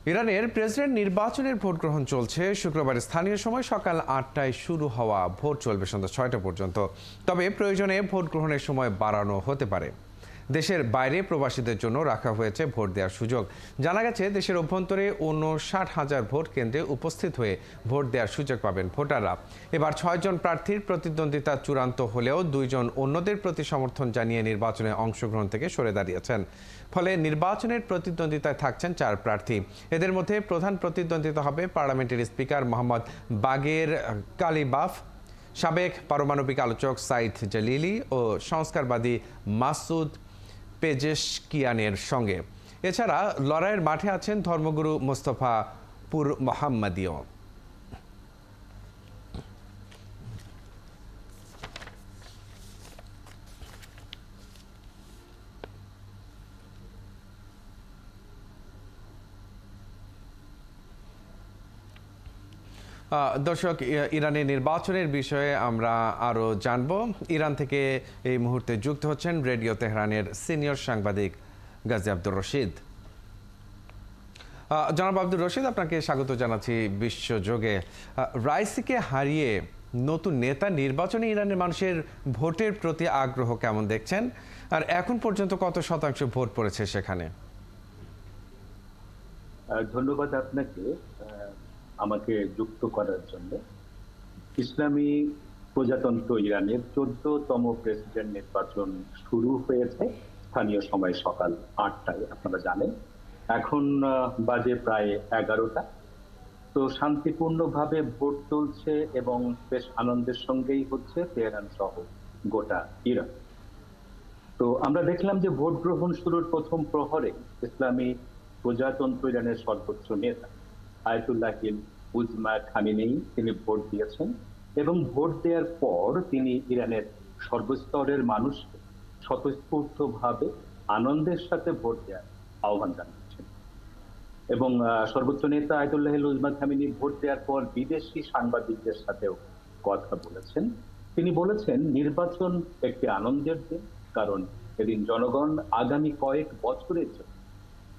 ইরানের প্রেসিডেন্ট নির্বাচনের ভোট গ্রহণ চলছে। শুক্রবার স্থানীয় সময় সকাল ৮টায় শুরু হওয়া ভোট চলবে সন্ধ্যা ৬টা পর্যন্ত। তবে প্রয়োজনে ভোট গ্রহণের সময় বাড়ানো হতে পারে। দেশের বাইরে প্রবাসীদের জন্য রাখা হয়েছে ভোট দেওয়ার সুযোগ। জানা গেছে দেশের অভ্যন্তরে ৫৯,০০০ ভোট কেন্দ্রে উপস্থিত হয়ে ভোট দেওয়ার সুযোগ পাবেন ভোটাররা। এবার ৬ জন প্রার্থীর প্রতিদ্বন্দ্বিতা চূড়ান্ত হলেও ২ জন অন্যদের প্রতি সমর্থন জানিয়ে নির্বাচনে অংশগ্রহণ থেকে সরে দাঁড়িয়েছেন। ফলে নির্বাচনের প্রতিদ্বন্দ্বিতায় থাকছেন ৪ প্রার্থী। এদের মধ্যে প্রধান প্রতিদ্বন্দ্বিতা হবে পার্লামেন্টের স্পিকার মোহাম্মদ বাগের কালিবাফ, সাবেক পারমাণবিক আলোচক সাইদ জালিলি ও সংস্কারবাদী মাসুদ পেজেশকিয়ানের সঙ্গে। এছাড়া লড়াইয়ের মাঠে আছেন ধর্মগুরু মোস্তফা পুর মোহাম্মদীয়। দর্শক, ইরানের নির্বাচনের বিষয়ে আমরা আরও জানব। ইরান থেকে এই মুহূর্তে যুক্ত হচ্ছেন রেডিও তেহরানের সিনিয়র সাংবাদিক গাজী আব্দুর রশিদ। জনাব আব্দুর রশিদ, আপনাকে স্বাগত জানাচ্ছি বিশ্বযোগে। রাইসিকে হারিয়ে নতুন নেতা নির্বাচনে ইরানের মানুষের ভোটের প্রতি আগ্রহ কেমন দেখছেন, আর এখন পর্যন্ত কত শতাংশ ভোট পড়েছে সেখানে? ধন্যবাদ আপনাকে আমাকে যুক্ত করার জন্য। ইসলামী প্রজাতন্ত্র ইরানের 14তম প্রেসিডেন্ট নির্বাচন শুরু হয়েছে স্থানীয় সময় সকাল ৮টায়, আপনারা জানেন। এখন বাজে প্রায় 11টা। তো শান্তিপূর্ণভাবে ভোট চলছে এবং বেশ আনন্দের সঙ্গেই হচ্ছে তেহরান সহ গোটা ইরান। তো আমরা দেখলাম যে ভোট গ্রহণ শুরুর প্রথম প্রহরে ইসলামী প্রজাতন্ত্র ইরানের সর্বোচ্চ নেতা আয়াতুল্লাহ উজমা খামেনেই তিনি ভোট দিয়েছেন এবং ভোট দেওয়ার পর তিনি ইরানের সর্বস্তরের মানুষকে স্বতঃস্ফূর্তভাবে আনন্দের সাথে ভোট দেওয়ার আহ্বান জানিয়েছেন। এবং সর্বোচ্চ নেতা আয়াতুল্লাহ উজমা খামেনি ভোট দেওয়ার পর বিদেশি সাংবাদিকদের সাথেও কথা বলেছেন। তিনি বলেছেন নির্বাচন একটি আনন্দের দিন, কারণ এদিন জনগণ আগামী কয়েক বছরের জন্য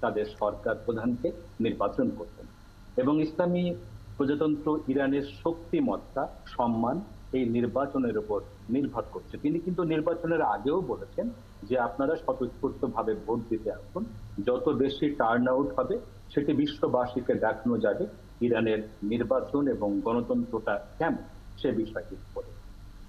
তাদের সরকার প্রধানকে নির্বাচন করবেন এবং ইসলামী প্রজাতন্ত্র ইরানের শক্তিমত্তা সম্মান এই নির্বাচনের উপর নির্ভর করছে। তিনি কিন্তু নির্বাচনের আগেও বলেছেন যে আপনারা স্বতঃস্ফূর্তভাবে ভোট দিতে আসুন, যত বেশি টার্ন আউট হবে সেটি বিশ্ববাসীকে দেখানো যাবে ইরানের নির্বাচন এবং গণতন্ত্রটা কেমন সে বিষয়টি উপরে।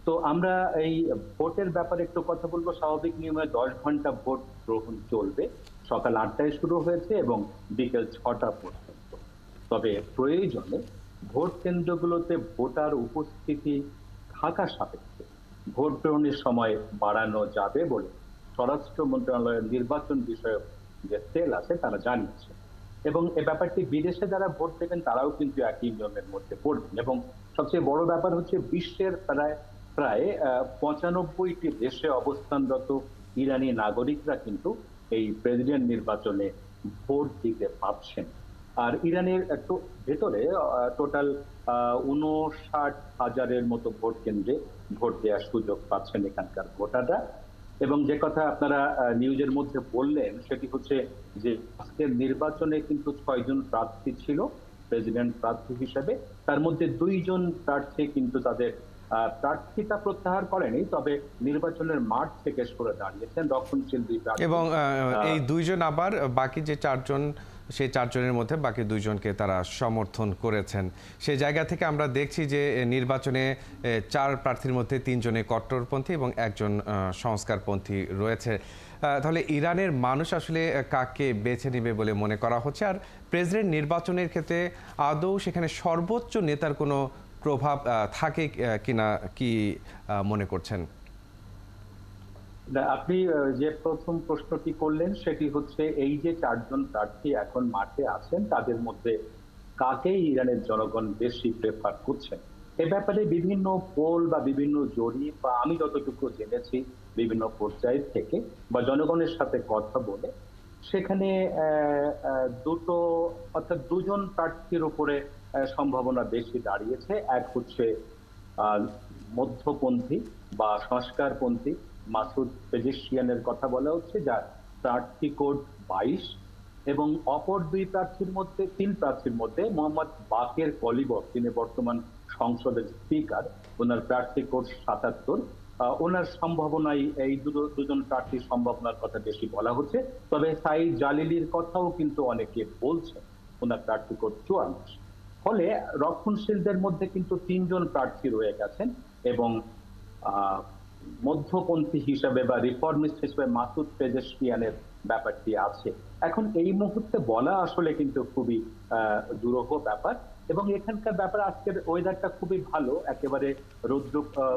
তো আমরা এই ভোটের ব্যাপারে একটু কথা বলবো। স্বাভাবিক নিয়মে 10 ঘন্টা ভোট গ্রহণ চলবে। সকাল ৮টায় শুরু হয়েছে এবং বিকেল 6টা পর্যন্ত। তবে প্রয়োজনে ভোট কেন্দ্রগুলোতে ভোটার উপস্থিতি থাকা সাপেক্ষে ভোট গ্রহণের সময় বাড়ানো যাবে বলে স্বরাষ্ট্র মন্ত্রণালয়ের নির্বাচন বিষয়ক যে সেল আছে তারা জানিয়েছে। এবং এ ব্যাপারটি বিদেশে যারা ভোট দেবেন তারাও কিন্তু একই নিয়মের মধ্যে পড়বেন। এবং সবচেয়ে বড় ব্যাপার হচ্ছে বিশ্বের প্রায় প্রায় ৯৫টি দেশে অবস্থানরত ইরানি নাগরিকরা কিন্তু এই প্রেসিডেন্ট নির্বাচনে ভোট দিতে পারছেন। আর ইরানের ভেতরে টোটাল ৫৯,০০০-এর মতো ভোট কেন্দ্রে ভোট দেওয়ার সুযোগ পাচ্ছেন এখানকার ভোটাররা। এবং যে কথা আপনারা নিউজের মধ্যে বললেন সেটি হচ্ছে যে আজকের নির্বাচনে কিন্তু ৬ জন প্রার্থী ছিল প্রেসিডেন্ট প্রার্থী হিসেবে। তার মধ্যে ২ জন প্রার্থী কিন্তু তাদের প্রার্থিতা প্রত্যাহার করেনি, তবে নির্বাচনের মাঠ থেকে সরে দাঁড়িয়েছেন রক্ষণশীল ২ প্রার্থী। এবং এই ২ জন আবার বাকি যে ৪ জন, সেই ৪ জনের মধ্যে বাকি ২ জনকে তারা সমর্থন করেছেন। সেই জায়গা থেকে আমরা দেখছি যে নির্বাচনে ৪ প্রার্থীর মধ্যে ৩ জনে কট্টরপন্থী এবং ১ জন সংস্কারপন্থী রয়েছে। তাহলে ইরানের মানুষ আসলে কাকে বেছে নেবে বলে মনে করা হচ্ছে? আর প্রেসিডেন্ট নির্বাচনের ক্ষেত্রে আদৌ সেখানে সর্বোচ্চ নেতার কোনো প্রভাব থাকে কিনা, কি মনে করছেন? আপনি যে প্রথম প্রশ্নটি করলেন সেটি হচ্ছে এই যে ৪ জন প্রার্থী এখন মাঠে আছেন তাদের মধ্যে কাকে ইরানের জনগণ বেশি প্রেফার করছেন। এ ব্যাপারে বিভিন্ন পোল বা বিভিন্ন জরিপ বা আমি যতটুকু জেনেছি বিভিন্ন পর্যায় থেকে বা জনগণের সাথে কথা বলে সেখানে দুটো অর্থাৎ ২ জন প্রার্থীর উপরে সম্ভাবনা বেশি দাঁড়িয়েছে। এক হচ্ছে মধ্যপন্থী বা সংস্কারপন্থী মাসুদ পেজেশকিয়ানের কথা বলা হচ্ছে, যার প্রার্থী কোড ২২। এবং অপর তিন প্রার্থীর মধ্যে মোহাম্মদ বাকের কলিবর, তিনি বর্তমান সংসদের স্পিকার, ওনার প্রার্থী কোড ৭৭। ওনার সম্ভাবনায় এই দুজন প্রার্থীর সম্ভাবনার কথা বেশি বলা হচ্ছে। তবে সাইদ জালিলির কথাও কিন্তু অনেকে বলছে, ওনার প্রার্থী কোড ৪৪। ফলে রক্ষণশীলদের মধ্যে কিন্তু ৩ জন প্রার্থী রয়ে গেছেন এবং মধ্যপন্থী হিসাবে বা রিফর্মিস্ট হিসেবে মাসুদ পেজেশকিয়ানের ব্যাপারটি আছে। এখন এই মুহূর্তে বলা আসলে কিন্তু খুবই দুরূহ ব্যাপার। এবং এখানকার ব্যাপার, আজকের ওয়েদারটা খুবই ভালো, একেবারে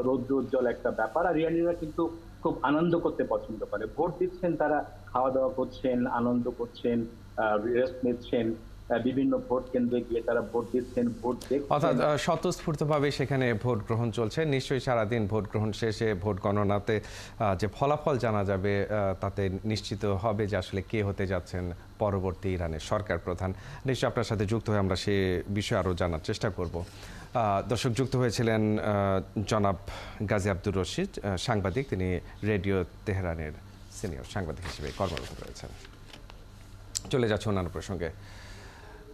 রৌদ্র উজ্জ্বল একটা ব্যাপার। আর ইরানিরা কিন্তু খুব আনন্দ করতে পছন্দ করে, ভোট দিচ্ছেন, তারা খাওয়া দাওয়া করছেন, আনন্দ করছেন, রেস্ট নিচ্ছেন, বিভিন্ন ভোট কেন্দ্রে গিয়ে তারা ভোট দিচ্ছেন, ভোট দেখছেন। অর্থাৎ স্বতঃস্ফূর্তভাবে সেখানে ভোট গ্রহণ চলছে। নিশ্চয়ই সারাদিন ভোট গ্রহণ শেষে ভোট গণনাতে যে ফলাফল জানা যাবে, তাতে নিশ্চিত হবে যে আসলে কে হতে যাচ্ছেন পরবর্তী ইরানের সরকার প্রধান। নিশ্চয়ই আপনার সাথে যুক্ত হয়ে আমরা সে বিষয়ে আরও জানার চেষ্টা করব। দর্শক, যুক্ত হয়েছিলেন জনাব গাজী আব্দুর রশিদ, সাংবাদিক। তিনি রেডিও তেহরানের সিনিয়র সাংবাদিক হিসেবে কর্মরত রয়েছেন। চলে যাচ্ছে অন্যান্য প্রসঙ্গে।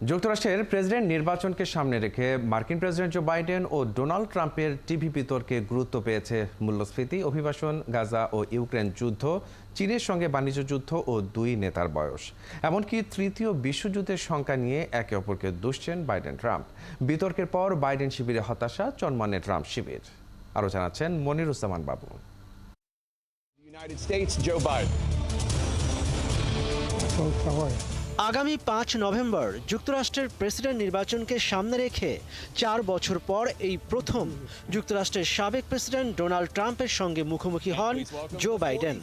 যুক্তরাষ্ট্রের প্রেসিডেন্ট নির্বাচনকে সামনে রেখে মার্কিন প্রেসিডেন্ট জো বাইডেন ও ডোনাল্ড ট্রাম্পের টিভি বিতর্কে গুরুত্ব পেয়েছে মূল্যস্ফীতি, অভিবাসন, গাজা ও ইউক্রেন যুদ্ধ, চীনের সঙ্গে বাণিজ্য যুদ্ধ ও দুই নেতার বয়স, এমনকি তৃতীয় বিশ্বযুদ্ধের সংখ্যা নিয়ে একে অপরকে দুষছেন বাইডেন ট্রাম্প। বিতর্কের পর বাইডেন শিবিরে হতাশা, চনমনে ট্রাম্প শিবির। আরও জানাচ্ছেন মনিরুজ্জামান বাবু। আগামী ৫ নভেম্বর যুক্তরাষ্ট্রের প্রেসিডেন্ট নির্বাচনকে সামনে রেখে ৪ বছর পর এই প্রথম যুক্তরাষ্ট্রের সাবেক প্রেসিডেন্ট ডোনাল্ড ট্রাম্পের সঙ্গে মুখোমুখি হন জো বাইডেন।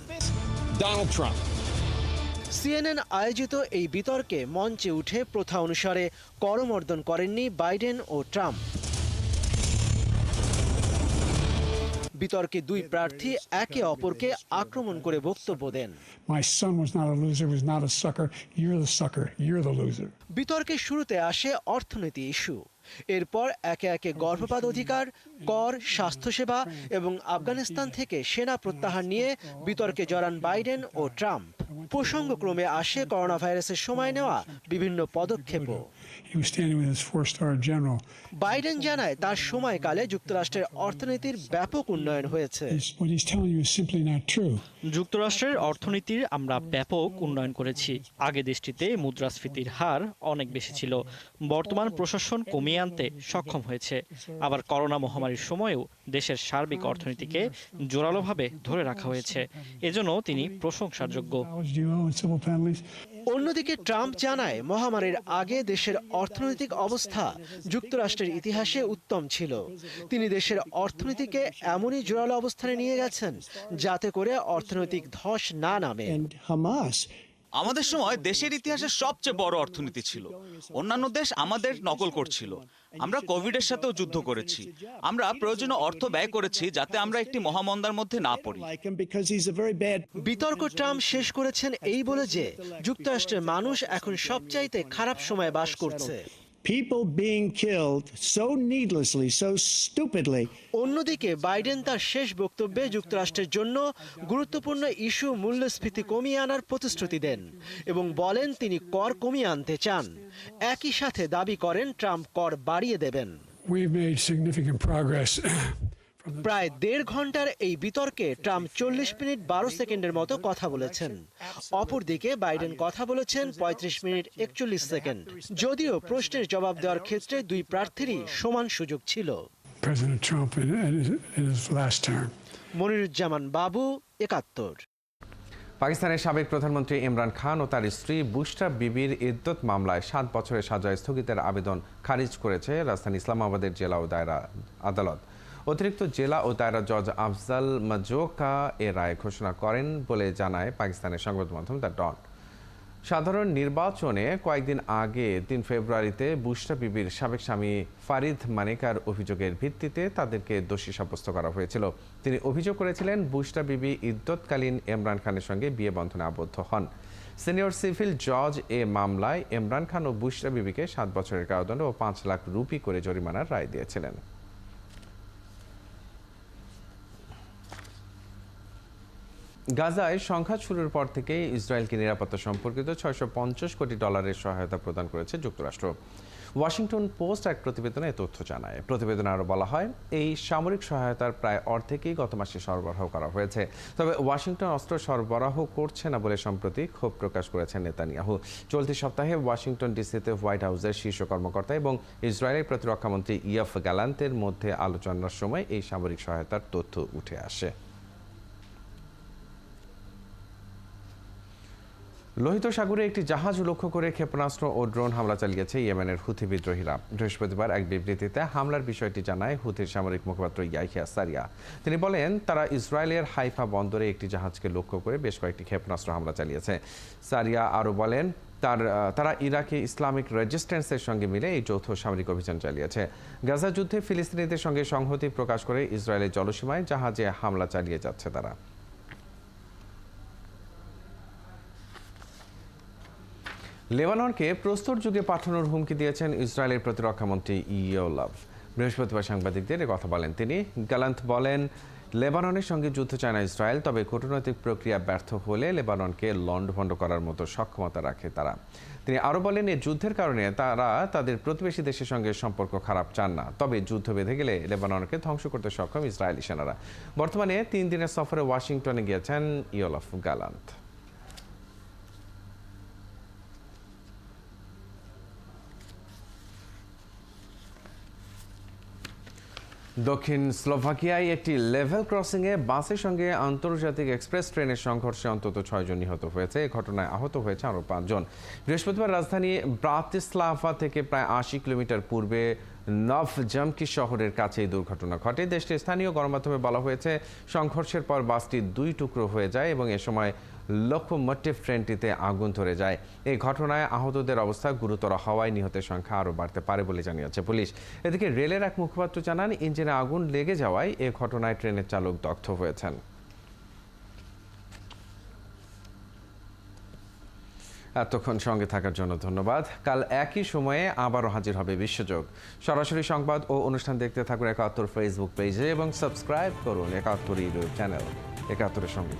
সিএনএন আয়োজিত এই বিতর্কে মঞ্চে উঠে প্রথা অনুসারে করমর্দন করেননি বাইডেন ও ট্রাম্প। বিতর্কে দুই প্রার্থী একে অপরকে আক্রমণ করে বক্তব্য দেন। বিতর্কের শুরুতে আসে অর্থনীতি ইস্যু। এরপর একে একে গর্ভপাত অধিকার, কর, স্বাস্থ্যসেবা এবং আফগানিস্তান থেকে সেনা প্রত্যাহার নিয়ে বিতর্কে জড়ান বাইডেন ও ট্রাম্প। প্রসঙ্গক্রমে আসে করোনা ভাইরাসের সময় নেওয়া বিভিন্ন পদক্ষেপও। বাইডেন জানায় তার সময়কালে যুক্তরাষ্ট্রের অর্থনীতির ব্যাপক উন্নয়ন হয়েছে। যুক্তরাষ্ট্রের অর্থনীতির আমরা ব্যাপক উন্নয়ন করেছি। আগে দেশটিতে মুদ্রাস্ফীতির হার অনেক বেশি ছিল, বর্তমান প্রশাসন কমিয়ে আনতে সক্ষম হয়েছে। আবার করোনা মহামারীর সময়েও দেশের সার্বিক অর্থনীতিকে জোরালোভাবে ধরে রাখা হয়েছে, এজন্য তিনি প্রশংসার যোগ্য। অন্যদিকে ট্রাম্প জানায় মহামারীর আগে দেশের অর্থনৈতিক অবস্থা যুক্তরাষ্ট্রের ইতিহাসে উত্তম ছিল। তিনি দেশের অর্থনীতিকে এমনই জোরালো অবস্থানে নিয়ে গেছেন যাতে করে অর্থনৈতিক ধস না নামে। আমাদের সময় দেশের ইতিহাসের সবচেয়ে বড় অর্থনীতি ছিল। অন্যান্য দেশ আমাদের নকল করছিল। আমরা কোভিডের সাথেও যুদ্ধ করেছি। আমরা প্রয়োজনীয় অর্থ ব্যয় করেছি যাতে আমরা একটি মহামন্দার মধ্যে না পড়ি। বিতর্ক ট্রাম্প শেষ করেছেন এই বলে যে যুক্তরাষ্ট্রের মানুষ এখন সবচাইতে খারাপ সময়ে বাস করছে। অন্যদিকে বাইডেন তার শেষ বক্তব্যে যুক্তরাষ্ট্রের জন্য গুরুত্বপূর্ণ ইস্যু মূল্যস্ফীতি কমিয়ে আনার প্রতিশ্রুতি দেন এবং বলেন তিনি কর কমিয়ে আনতে চান। একই সাথে দাবি করেন ট্রাম্প কর বাড়িয়ে দেবেন। প্রায় ১.৫ ঘন্টার এই বিতর্কে ট্রাম্প ৪০ মিনিট ১২ সেকেন্ডের মতো কথা বলেছেন। অপরদিকে বাইডেন কথা বলেছেন ৩৫ মিনিট ৪১ সেকেন্ড। যদিও প্রশ্নের জবাব দেওয়ার ক্ষেত্রে দুই প্রার্থীরই সমান সুযোগ ছিল। মনিরুজ্জামান বাবু, ৭১। পাকিস্তানের সাবেক প্রধানমন্ত্রী ইমরান খান ও তার স্ত্রী বুশরা বিবির ইদ্যত মামলায় ৭ বছরের সাজা স্থগিতের আবেদন খারিজ করেছে রাজধানী ইসলামাবাদের জেলা ও দায়রা আদালত। অতিরিক্ত জেলা ও দায়রা জজ আফজাল মাজোকা এ রায় ঘোষণা করেন বলে জানায় পাকিস্তানের সংবাদ মাধ্যম দ্য ডন। সাধারণ নির্বাচনে কয়েকদিন আগে ৩ ফেব্রুয়ারিতে বুশরা বিবির সাবেক স্বামী ফারিদ মানিকার অভিযোগের ভিত্তিতে তাদেরকে দোষী সাব্যস্ত করা হয়েছিল। তিনি অভিযোগ করেছিলেন বুশরা বিবি ইদ্যতকালীন ইমরান খানের সঙ্গে বিয়ে বন্ধনে আবদ্ধ হন। সিনিয়র সিভিল জজ এ মামলায় ইমরান খান ও বুশরা বিবিকে ৭ বছরের কারাদণ্ড ও ৫ লাখ রুপি করে জরিমানার রায় দিয়েছিলেন। গাজায় সংঘাত শুরুর পর থেকে ইসরায়েলকে নিরাপত্তা সম্পর্কিত $650 কোটি সহায়তা প্রদান করেছে যুক্তরাষ্ট্র। ওয়াশিংটন পোস্ট এক প্রতিবেদনে এ তথ্য জানায়। প্রতিবেদনে আরও বলা হয়, এই সামরিক সহায়তার প্রায় অর্ধেকই গত মাসে সরবরাহ করা হয়েছে। তবে ওয়াশিংটন অস্ত্র সরবরাহ করছে না বলে সম্প্রতি ক্ষোভ প্রকাশ করেছেন নেতানিয়াহু। চলতি সপ্তাহে ওয়াশিংটন ডিসিতে হোয়াইট হাউসের শীর্ষ কর্মকর্তা এবং ইসরায়েলের প্রতিরক্ষামন্ত্রী ইয়ফ গ্যালান্টের মধ্যে আলোচনার সময় এই সামরিক সহায়তার তথ্য উঠে আসে। লোহিত সাগরে একটি জাহাজ লক্ষ্য করে ক্ষেপণাস্ত্র ও ড্রোন হামলা চালিয়েছে ইয়েমেনের হুথি বিদ্রোহীরা। বৃহস্পতিবার এক বিবৃতিতে হামলার বিষয়টি জানায় হুথির সামরিক মুখপাত্র ইয়াহিয়া সারিয়া। তিনি বলেন, তারা ইসরায়েলের হাইফা বন্দরে একটি জাহাজকে লক্ষ্য করে বেশ কয়েকটি ক্ষেপণাস্ত্র হামলা চালিয়েছে। সারিয়া আরও বলেন, তারা ইরাকি ইসলামিক রেজিস্ট্যান্সের সঙ্গে মিলে এই যৌথ সামরিক অভিযান চালিয়েছে। গাজা যুদ্ধে ফিলিস্তিনিদের সঙ্গে সংহতি প্রকাশ করে ইসরায়েলের জলসীমায় জাহাজে হামলা চালিয়ে যাচ্ছে তারা। লেবাননকে প্রস্তর যুগে পাঠানোর হুমকি দিয়েছেন ইসরায়েলের প্রতিরক্ষামন্ত্রী ইয়োলাভ। বৃহস্পতিবার সাংবাদিকদের কথা বলেন তিনি। গ্যালান্ট বলেন, লেবাননের সঙ্গে যুদ্ধ চায় না ইসরায়েল, তবে কূটনৈতিক প্রক্রিয়া ব্যর্থ হলে লেবাননকে লণ্ডভণ্ড করার মতো সক্ষমতা রাখে তারা। তিনি আরও বলেন, এই যুদ্ধের কারণে তারা তাদের প্রতিবেশী দেশের সঙ্গে সম্পর্ক খারাপ চান না, তবে যুদ্ধ বেঁধে গেলে লেবাননকে ধ্বংস করতে সক্ষম ইসরায়েলি সেনারা। বর্তমানে 3 দিনের সফরে ওয়াশিংটনে গিয়েছেন ইয়োলাভ গ্যালান্ট। দক্ষিণ স্লোভাকিয়ায় একটি লেভেল ক্রসিংয়ে বাসের সঙ্গে আন্তর্জাতিক এক্সপ্রেস ট্রেনের সংঘর্ষে অন্তত 6 জন নিহত হয়েছে। এই ঘটনায় আহত হয়েছে আরও 5 জন। বৃহস্পতিবার রাজধানী ব্রাতিস্লাভা থেকে প্রায় 80 কিলোমিটার পূর্বে নভজমকি শহরের কাছে এই দুর্ঘটনা ঘটে। দেশটির স্থানীয় গণমাধ্যমে বলা হয়েছে, সংঘর্ষের পর বাসটি 2 টুকরো হয়ে যায় এবং এ সময় লোকোমোটিভ ট্রেনটিতে আগুন ধরে যায়। এই ঘটনায় আহতদের অবস্থা গুরুতর হওয়ায় নিহতের সংখ্যা আরও বাড়তে পারে বলে জানিয়েছে পুলিশ। এদিকে রেলের এক মুখপাত্র জানান, ইঞ্জিনে আগুন লেগে যাওয়ায় এ ঘটনায় ট্রেনের চালক দগ্ধ হয়েছেন। এতক্ষণ সঙ্গে থাকার জন্য ধন্যবাদ। কাল একই সময়ে আবারও হাজির হবে বিশ্বযোগ। সরাসরি সংবাদ ও অনুষ্ঠান দেখতে থাকুন 71 ফেসবুক পেজে এবং সাবস্ক্রাইব করুন 71 ইউটিউব চ্যানেল। 71-এর সঙ্গে।